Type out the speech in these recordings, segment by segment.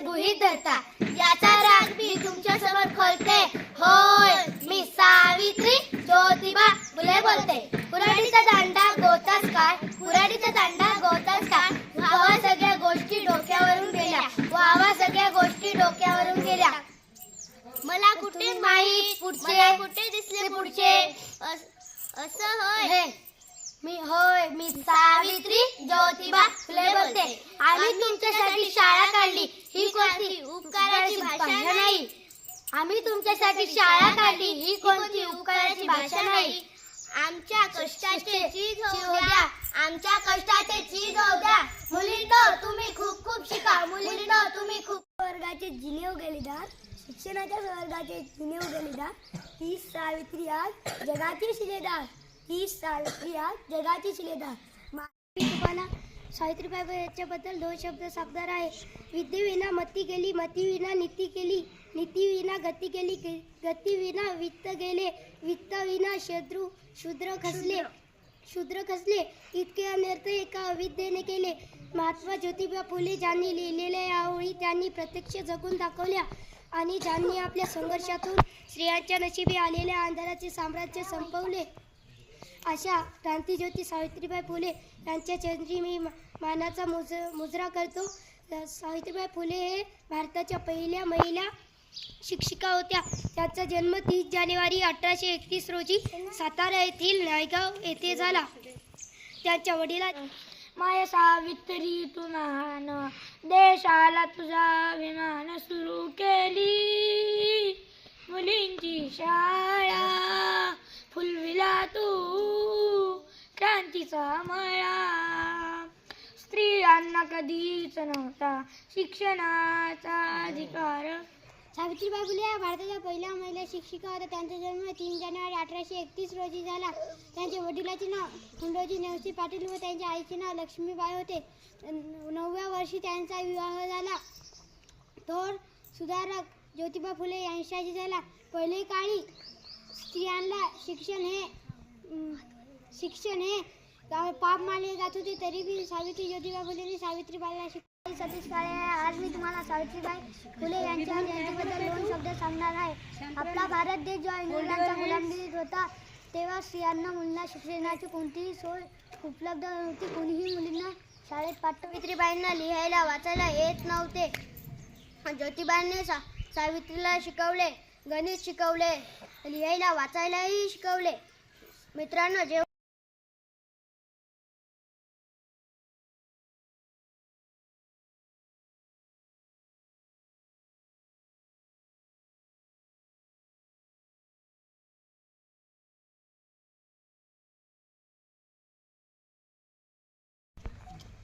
गृहीत धरता. याचा राग मी तुमच्या समोर खोलते. होय, मी सावित्री ज्योतिबा फुले बोलते. कुऱ्हाडीचा दांडा गोतास काय, कुऱ्हाडीचा दांडा गोतास काय. व्हावा सगळ्या गोष्टी डोक्यावरून गेल्या, व्हावा सगळ्या गोष्टी डोक्यावरून गेल्या. मला कुठे माहीत पुढचे, मला कुठे दिसले पुढचे. असं होय, मी सावित्री ज्योतिबा फुले बोलते. आम्ही तुमच्यासाठी शाळा काढली, ही कोणती उपकाराची भाषा नाही. आम्ही तुमच्यासाठी शाळा काढली, ही कोणती उपकाराची भाषा नाही. आमच्या कष्टाचे चीज होऊ द्या, आमच्या कष्टाचे चीज होऊ द्या. मुलींनो तुम्ही खूप खूप शिका, मुलींनो तुम्ही खूप. वर्गाचे जिने उगवलेदार, शिक्षणाच्या स्वर्गाचे जिने उगवलेदार, ही सावित्री आज जगाची शिलेदार, ही सावित्री आज जगाची शिलेदार. मी तुम्हाला सावित्रीबाई याच्याबद्दल 2 शब्द सांगणार आहे. विद्येविना मती केली, मतीविना नीती केली, नीतीविना गती केली, गतीविना वित्त गेले, वित्तविना शूद्र खसले. इतके अनर्थ एका अविद्येने केले. महात्मा ज्योतिबा फुले ज्यांनी लिहिलेल्या या ओळी त्यांनी प्रत्यक्ष जगून दाखवल्या आणि ज्यांनी आपल्या संघर्षातून स्त्रियांच्या नशिबी आलेल्या अंधाराचे साम्राज्य संपवले. अशा क्रांतिज्योती सावित्रीबाई फुले यांच्या चरणी मी मानाचा मुजरा करतो. सावित्रीबाई फुले हे भारताच्या पहिल्या महिला शिक्षिका होत्या. त्यांचा जन्म 30 जानेवारी 1831 रोजी सातारा येथील नायगाव येथे झाला. त्यांच्या वडिला माय सावित्री तू महान, देशाला तुझा अभिमान. सुरू केली मुलींची शाळा, फुलविला तू क्रांतीचा मळा. स्त्रियांना कधीच नव्हता शिक्षणाचा अधिकार. सावित्रीबाई फुले या भारताच्या पहिल्या महिला शिक्षिका होत्या. त्यांचा जन्म 3 जानेवारी 1831 रोजी झाला. त्यांच्या वडिलाचे नाव खंडोजी नेवसी पाटील व त्यांच्या आईचे नाव लक्ष्मीबाई होते. 9व्या वर्षी त्यांचा विवाह झाला. थोर सुधारक ज्योतिबा फुले यांच्याशी झाला. पहिले काळी स्त्रियांना शिक्षण हे पाप मानले जात होते, तरीही सावित्री ज्योतिबा फुलेंनी सावित्रीबाईला शिकवले. सतीश काळे. आज मी तुम्हाला सावित्रीबाई फुले यांच्याबद्दल 2 शब्द सांगणार आहे. आपला भारत देश जेव्हा इंग्रजांचा गुलामगिरीत होता तेव्हा स्त्रियांना मुलींना शिक्षणाची कोणतीही सोय उपलब्ध नव्हती. कोणीही मुलींना शाळेत सावित्रीबाईंना लिहायला वाचायला येत नव्हते. ज्योतिबाईंनी सावित्रीला शिकवले, गणित शिकवले, लिहायला वाचायलाही शिकवले. मित्रांनो, जेव्हा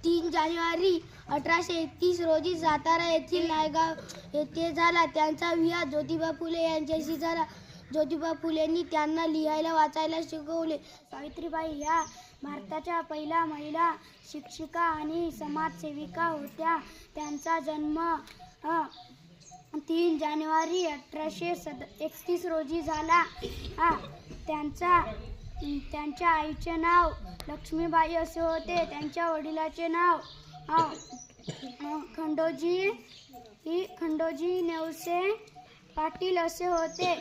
तीन जानेवारी 1831 रोजी सातारा येथील नायगाव येथे झाला. त्यांचा विवाह ज्योतिबा फुले यांच्याशी झाला. ज्योतिबा फुलेंनी त्यांना लिहायला वाचायला शिकवले. सावित्रीबाई ह्या भारताच्या पहिल्या महिला शिक्षिका आणि समाजसेविका होत्या. त्यांचा जन्म 3 जानेवारी 1831 रोजी झाला. त्यांच्या आईचे नाव लक्ष्मीबाई असे होते. त्यांच्या वडिलाचे नाव खंडोजी नेवसे पाटील असे होते.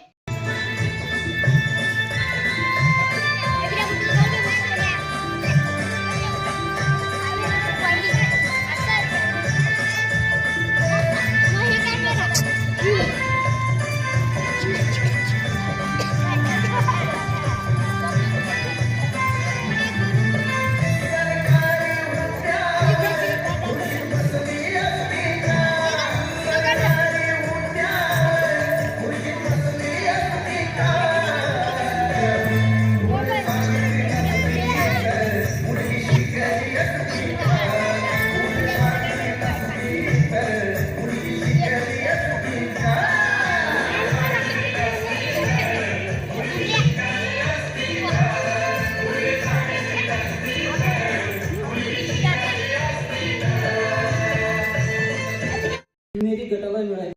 गटाला मिळाली.